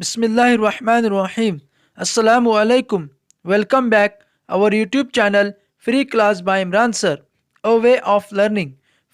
Bismillahirrahmanirrahim. Assalamu alaikum. Welcome back our YouTube channel Free Class by Imran Sir, A Way of Learning.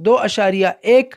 2.1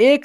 1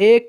1,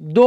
2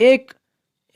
1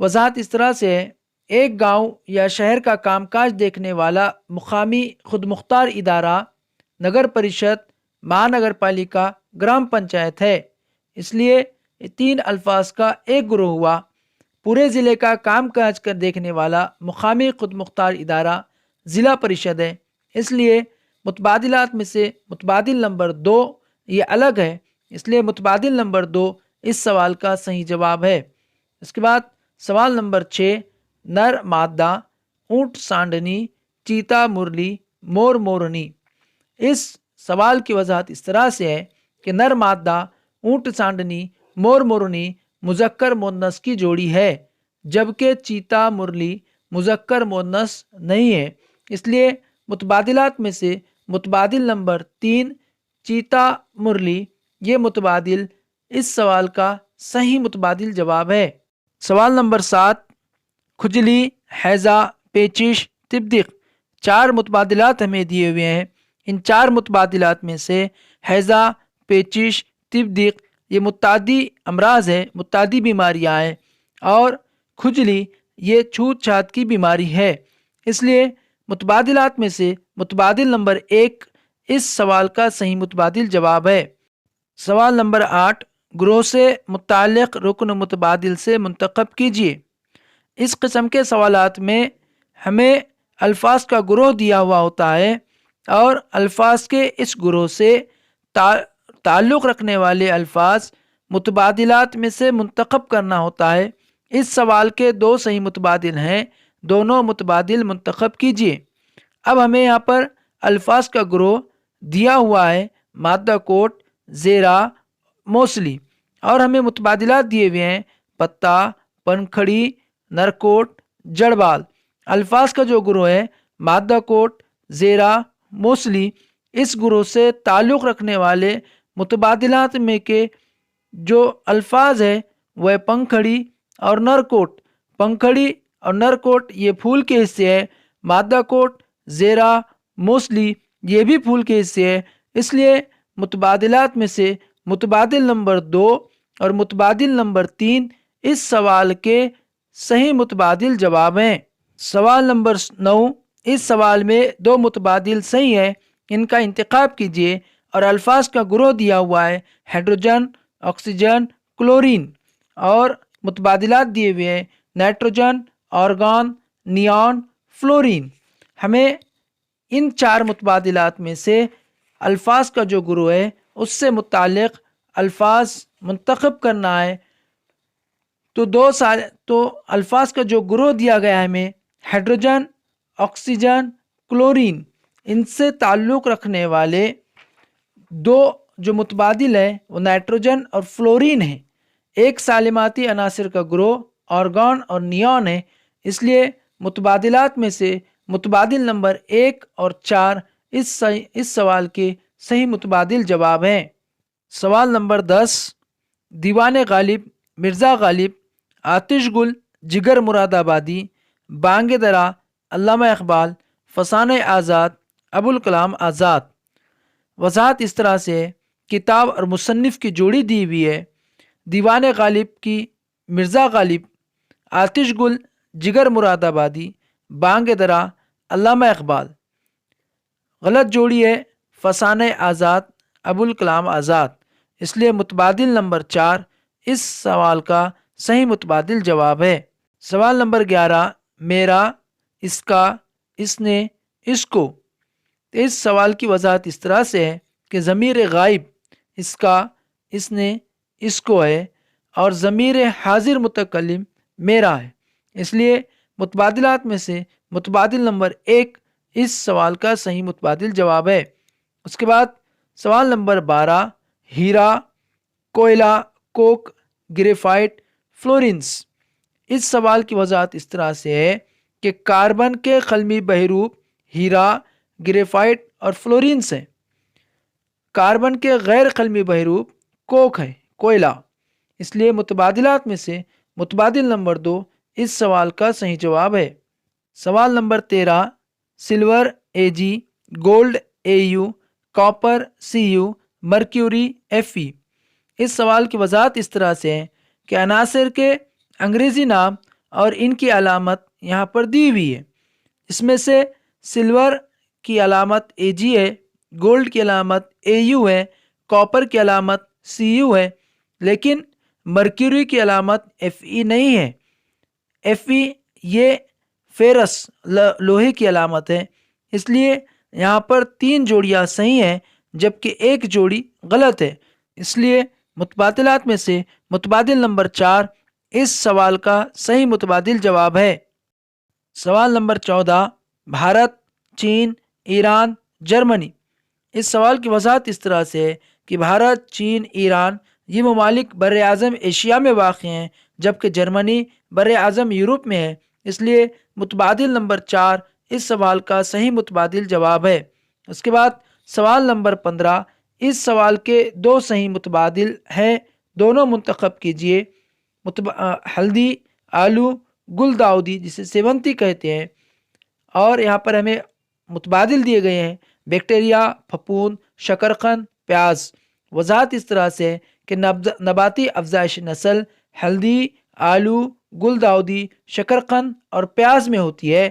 وضاحت اس طرح سے ہے: ایک گاؤں یا شہر کا کام کاج دیکھنے والا مقامی خود مختار ادارہ نگر پریشد، مہانگر پالیکا، گرام پنچایت ہے۔ اس لیے یہ تین الفاظ کا ایک گروہ ہوا۔ پورے ضلع کا کام کاج کر دیکھنے والا مقامی خود مختار ادارہ ضلع پریشد ہے۔ اس لیے متبادلات میں سے متبادل نمبر 2 یہ الگ ہے، اس لیے متبادل نمبر 2 اس سوال کا صحیح جواب ہے۔ اس کے بعد سوال نمبر 6، نر مادہ، اونٹ سانڈنی، چیتا مرلی، مور مورنی۔ اس سوال کی وضاحت اس طرح سے ہے کہ نر مادہ اونٹ سانڈنی مور مورنی مذکر مؤنث کی جوڑی ہے، جبکہ چیتا مرلی مذکر مؤنث نہیں ہے۔ اس لیے متبادلات میں سے متبادل نمبر 3 چیتا مرلی یہ متبادل اس سوال کا صحیح متبادل جواب ہے۔ سوال نمبر 7، کھجلی، ہیضہ، پیچش، تبدیق، 4 متبادلات ہمیں دیے ہوئے ہیں۔ ان 4 متبادلات میں سے ہیضہ، پیچش، تبدیق یہ متعدی امراض ہے، متعدی بیماریاں ہیں، اور کھجلی یہ چھوت چھات کی بیماری ہے۔ اس لیے متبادلات میں سے متبادل نمبر 1 اس سوال کا صحیح متبادل جواب ہے۔ سوال نمبر 8، گروہ سے متعلق رکن متبادل سے منتخب کیجیے۔ اس قسم کے سوالات میں ہمیں الفاظ کا گروہ دیا ہوا ہوتا ہے اور الفاظ کے اس گروہ سے تعلق رکھنے والے الفاظ متبادلات میں سے منتخب کرنا ہوتا ہے۔ اس سوال کے 2 صحیح متبادل ہیں، دونوں متبادل منتخب کیجیے۔ اب ہمیں یہاں پر الفاظ کا گروہ دیا ہوا ہے: مادہ کوٹ، زیرہ، موصلی، اور ہمیں متبادلات دیے ہوئے ہیں: پتا، پنکھڑی، نرکوٹ، جڑ بال۔ الفاظ کا جو گروہ ہے مادہ کوٹ، زیرہ، موصلی، اس گروہ سے تعلق رکھنے والے متبادلات میں کے جو الفاظ ہے وہ پنکھڑی اور نرکوٹ۔ پنکھڑی اور نرکوٹ یہ پھول کے حصے ہے، مادہ کوٹ، زیرہ، موصلی یہ بھی پھول کے حصے ہے۔ اس لیے متبادلات میں سے متبادل نمبر 2 اور متبادل نمبر 3 اس سوال کے صحیح متبادل جواب ہیں۔ سوال نمبر 9، اس سوال میں 2 متبادل صحیح ہیں، ان کا انتخاب کیجیے، اور الفاظ کا گروہ دیا ہوا ہے: ہائیڈروجن، آکسیجن، کلورین، اور متبادلات دیے ہوئے ہیں: نائٹروجن، آرگان، نیون، فلورین۔ ہمیں ان 4 متبادلات میں سے الفاظ کا جو گروہ ہے اس سے متعلق الفاظ منتخب کرنا ہے۔ تو الفاظ کا جو گروہ دیا گیا ہے ہمیں ہائیڈروجن، آکسیجن، کلورین، ان سے تعلق رکھنے والے 2 جو متبادل ہیں وہ نائٹروجن اور فلورین ہیں۔ ایک سالماتی عناصر کا گروہ آرگان اور نیون ہے۔ اس لیے متبادلات میں سے متبادل نمبر 1 اور 4 اس سوال کے صحیح متبادل جواب ہیں۔ سوال نمبر 10، دیوان غالب، مرزا غالب، آتش گل، جگر مراد آبادی، بانگ درا، علامہ اقبال، فسانہ آزاد، ابوالکلام آزاد۔ وضاحت اس طرح سے ہے: کتاب اور مصنف کی جوڑی دی ہوئی ہے۔ دیوان غالب کی مرزا غالب، آتش گل، جگر مراد آبادی، بانگ درا، علامہ اقبال۔ غلط جوڑی ہے فسانہ آزاد، ابوالکلام آزاد۔ اس لیے متبادل نمبر 4 اس سوال کا صحیح متبادل جواب ہے۔ سوال نمبر 11، میرا، اس کا، اس نے، اس کو۔ اس سوال کی وضاحت اس طرح سے ہے کہ ضمیر غائب اس کا، اس نے، اس کو ہے، اور ضمیر حاضر متکلم میرا ہے۔ اس لیے متبادلات میں سے متبادل نمبر 1 اس سوال کا صحیح متبادل جواب ہے۔ اس کے بعد سوال نمبر 12، ہیرا، کوئلہ، کوک، گریفائٹ، فلورنس۔ اس سوال کی وضاحت اس طرح سے ہے کہ کاربن کے قلمی بحروپ ہیرا، گریفائٹ اور فلورنس ہیں۔ کاربن کے غیر قلمی بحروپ کوک ہے، کوئلہ۔ اس لیے متبادلات میں سے متبادل نمبر 2 اس سوال کا صحیح جواب ہے۔ سوال number 13، silver Ag، gold Au، copper Cu، mercury Fe۔ اس سوال کی وضاحت اس طرح سے ہے کہ عناصر کے انگریزی نام اور ان کی علامت یہاں پر دی ہوئی ہے۔ اس میں سے سلور کی علامت اے جی ہے، گولڈ کی علامت اے یو ہے، کاپر کی علامت سی یو ہے، لیکن مرکیوری کی علامت ایف ای نہیں ہے۔ ایف ای یہ فیرس لوہے کی علامت ہے، اس لیے یہاں پر 3 جوڑیاں صحیح ہیں جبکہ ایک جوڑی غلط ہے۔ اس لیے متبادلات میں سے متبادل نمبر 4 اس سوال کا صحیح متبادل جواب ہے۔ سوال نمبر 14، بھارت، چین، ایران، جرمنی۔ اس سوال کی وضاحت اس طرح سے ہے کہ بھارت، چین، ایران یہ ممالک بر اعظم ایشیا میں واقع ہیں جبکہ جرمنی بر اعظم یورپ میں ہے۔ اس لیے متبادل نمبر 4 اس سوال کا صحیح متبادل جواب ہے۔ اس کے بعد سوال نمبر 15، اس سوال کے 2 صحیح متبادل ہیں، دونوں منتخب کیجئے۔ ہلدی، آلو، گل داؤدی جسے سیونتی کہتے ہیں، اور یہاں پر ہمیں متبادل دیے گئے ہیں بیکٹیریا، پھپھوند، شکرقند، پیاز۔ وضاحت اس طرح سے ہے کہ نباتی افزائش نسل ہلدی، آلو، گل داؤدی، شکرقند اور پیاز میں ہوتی ہے،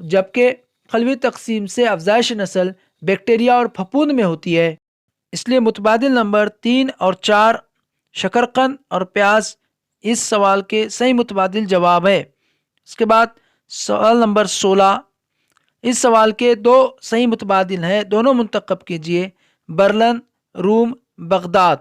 جبکہ خلوی تقسیم سے افزائش نسل بیکٹیریا اور پھپھوند میں ہوتی ہے۔ اس لیے متبادل نمبر 3 اور 4 شکرقند اور پیاز اس سوال کے صحیح متبادل جواب ہے۔ اس کے بعد سوال نمبر 16، اس سوال کے 2 صحیح متبادل ہیں، دونوں منتخب کیجئے۔ برلن، روم، بغداد،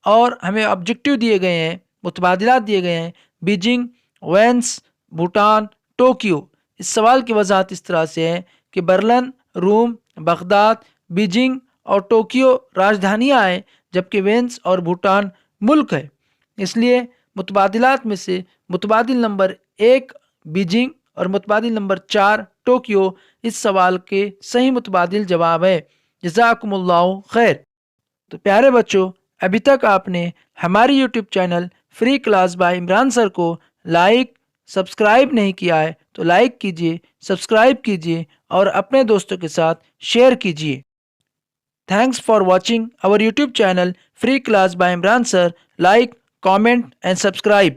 اور ہمیں آبجیکٹیو دیے گئے ہیں، متبادلات دیے گئے ہیں، بیجنگ، وینس، بھوٹان، ٹوکیو۔ اس سوال کی وضاحت اس طرح سے ہے کہ برلن، روم، بغداد، بیجنگ اور ٹوکیو راجدھانیاں ہیں جبکہ وینس اور بھوٹان ملک ہے۔ اس لیے متبادلات میں سے متبادل نمبر 1 بیجنگ اور متبادل نمبر 4 ٹوکیو اس سوال کے صحیح متبادل جواب ہے۔ جزاکم اللہ خیر۔ تو پیارے بچوں، ابھی تک آپ نے ہماری YouTube channel free class by Imran sir کو لائک، سبسکرائب نہیں کیا ہے تو لائک کیجئے، سبسکرائب کیجئے اور اپنے دوستوں کے ساتھ شیئر کیجئے۔ Thanks for watching our YouTube channel Free Class by Imran Sir. Like, comment and subscribe.